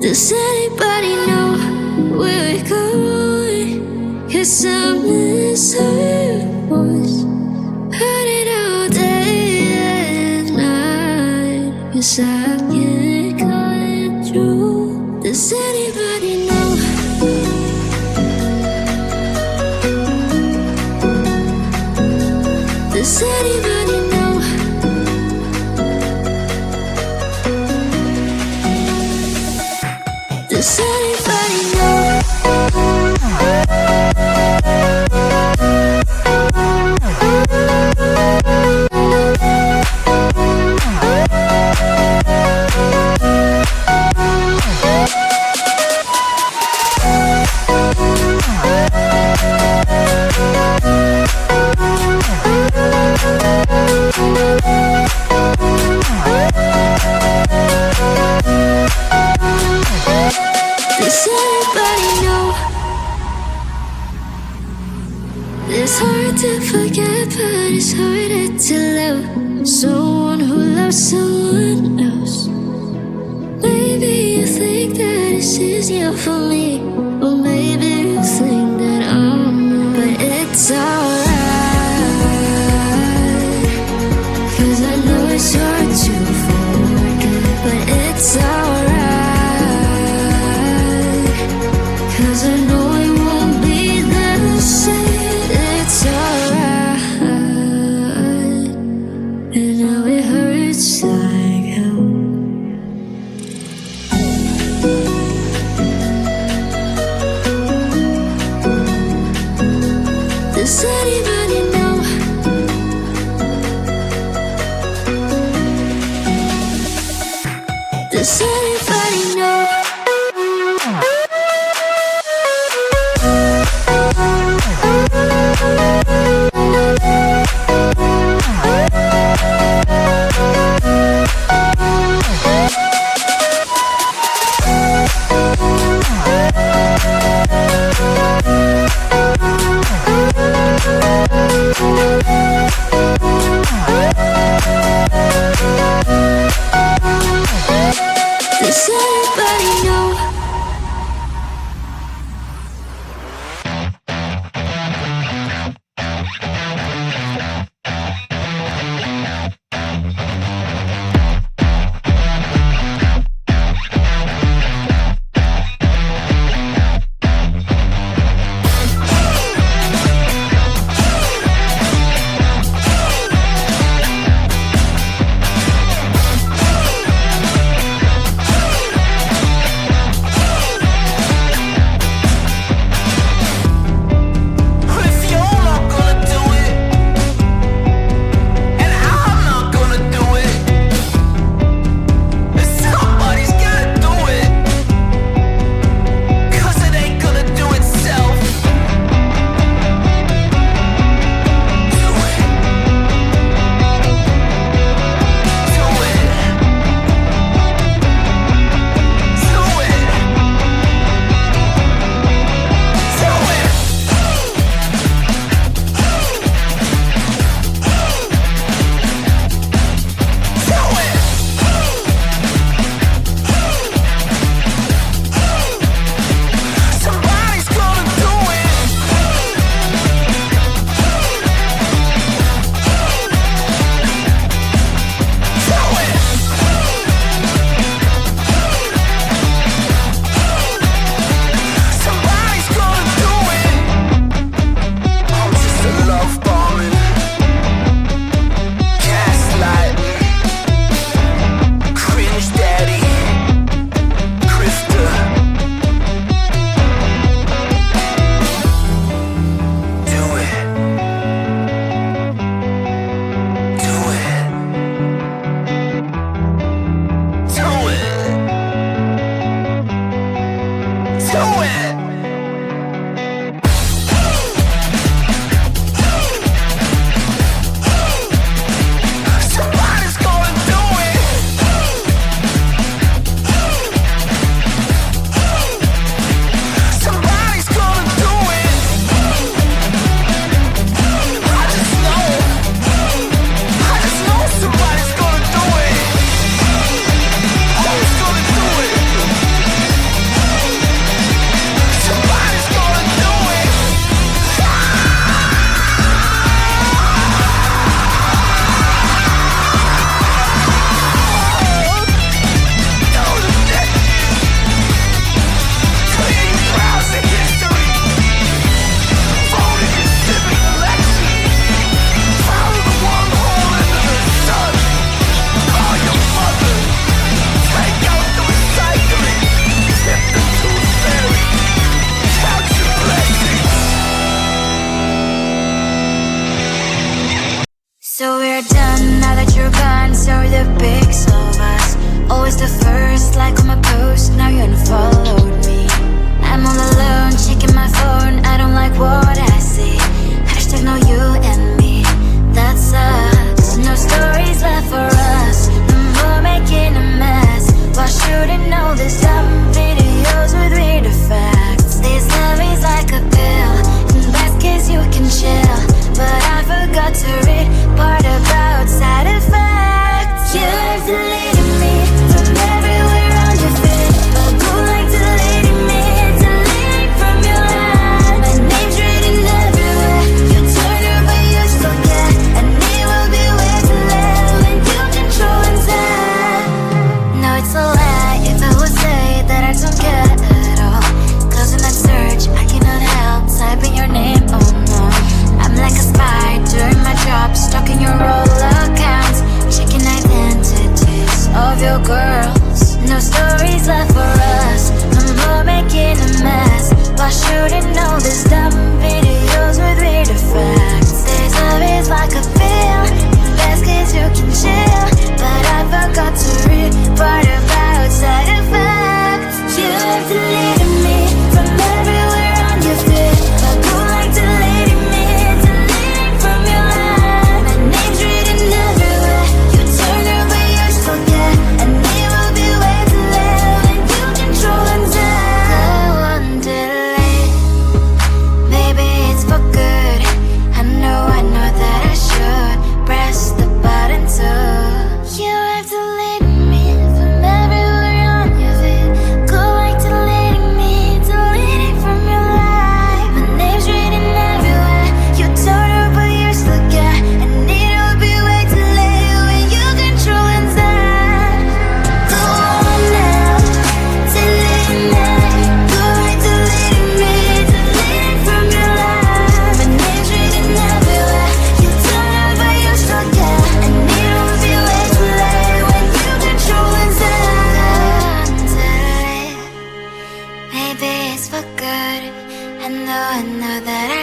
Does anybody know where we're going? 'Cause I miss her voice. Heard it all day and night. 'Cause I can't call it true. Does anybody know? Does anybody know? Does anybody know? Does anybody know? It's hard to forget, but it's harder to love someone who loves someone else. Maybe you think that it's easier for me, or maybe you think that I'm wrong, but it's alright. 'Cause I know it's hard to forget, but it's alright. 'Cause I know it won't be the same. It's alright. And now it hurts like hell.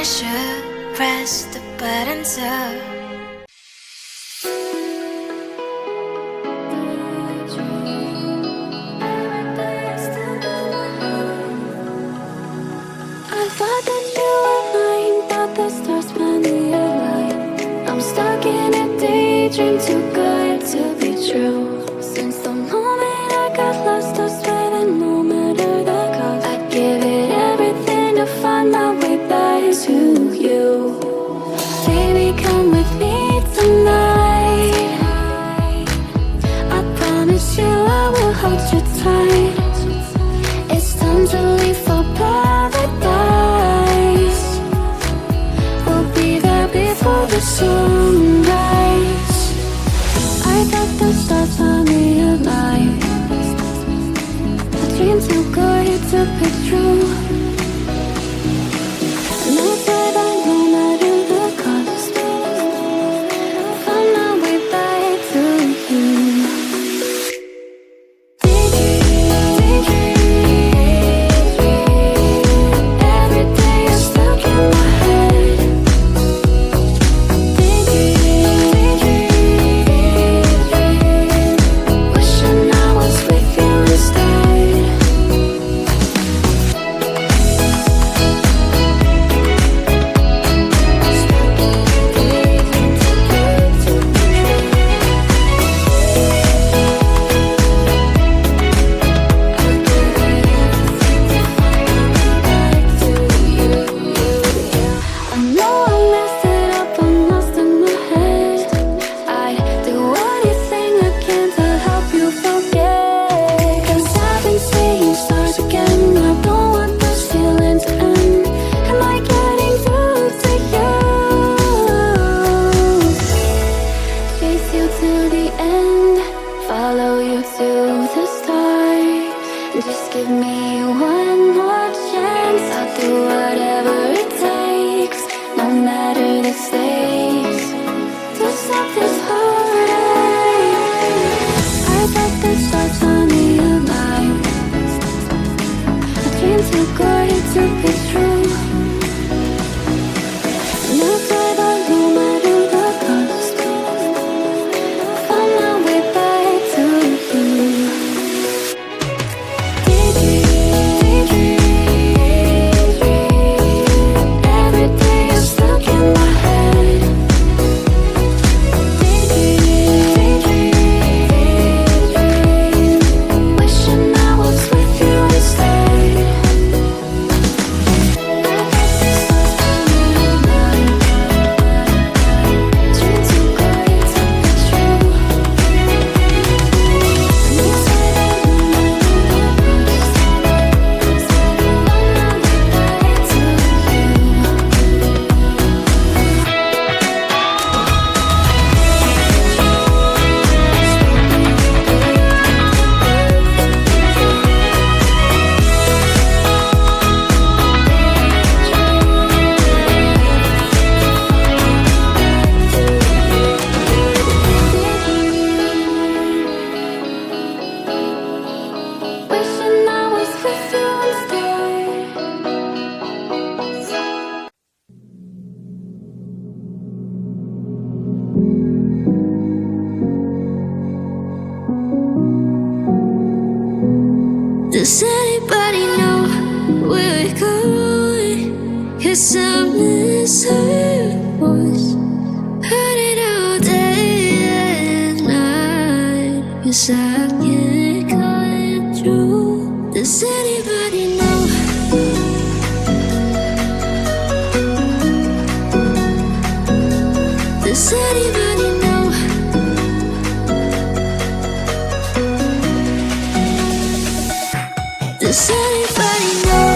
should press the button so I thought that you were mine, thought the stars finally aligned. I'm stuck in a daydream, too good to be true. Since the moment I got lost, I swear that no matter the cost, I'd give it everything to find my way back to you. Baby, come with me tonight. I promise you I will hold you tight. It's time to leave for paradise. We'll be there before the sunrise. I thought the stars finally aligned. A dream too good to be true. And I swear that no matter the cost, find my way back to you. Every day you're stuck in my head. Wishing I was with you instead. I know I messed it up, I'm lost in my head. I'd do anything I can to help you forget. 'Cause I've been seeing stars again. I don't want this feeling to end. Am I getting through to you? Chase you till the end, follow you to the stars. Just give me one more chance. I'll do whatever it takes, no matter the stakes, to stop this heartache. I thought the stars finally aligned. A dream too good to be true. And I swear that no matter the cost, find my way back to you. Every day you're stuck in my head. Wishing I was with you instead. Dream too good to be true. And you say that no matter the cost, wishing I was with you instead. Does anybody know where we're going? 'Cause I miss her voice. Heard it all day and night. 'Cause I can't call it true. Does anybody know? Does anybody know? Does anybody know?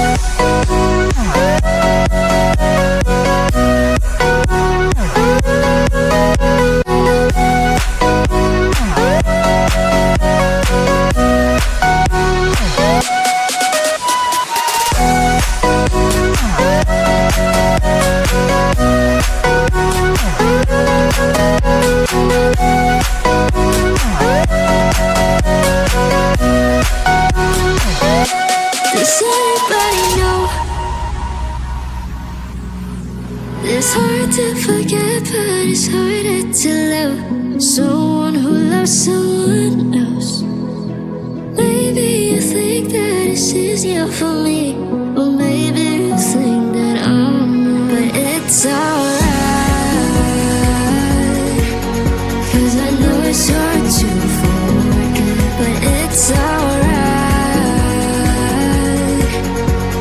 It's hard to forget, but it's harder to love someone who loves someone else. Maybe you think that it's easier for me, or maybe you think that I'm wrong. But it's alright, 'cause I know it's hard to forget. But it's alright,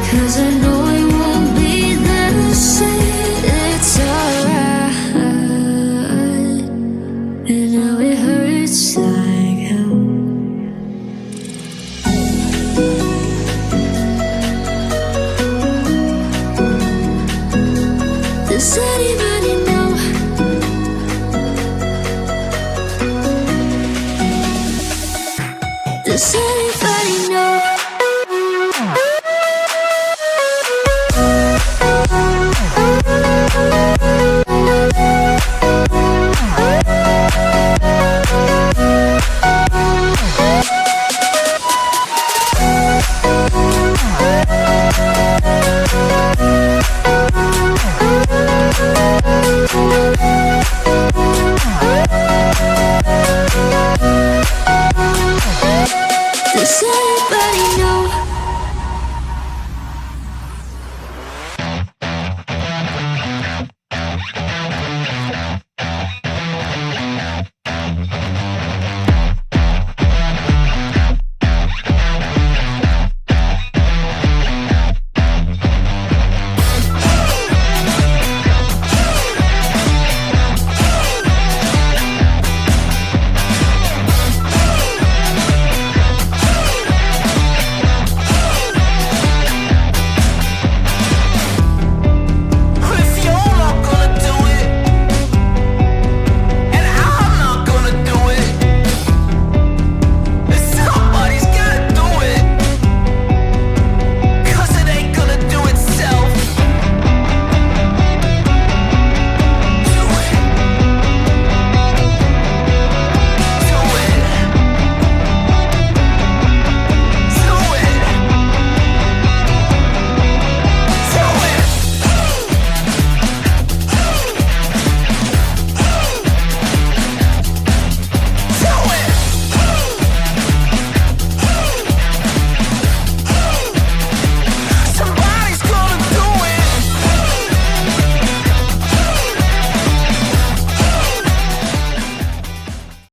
'cause I know it won't be the same. It's alright, and now it hurts like hell. Does anybody know? Does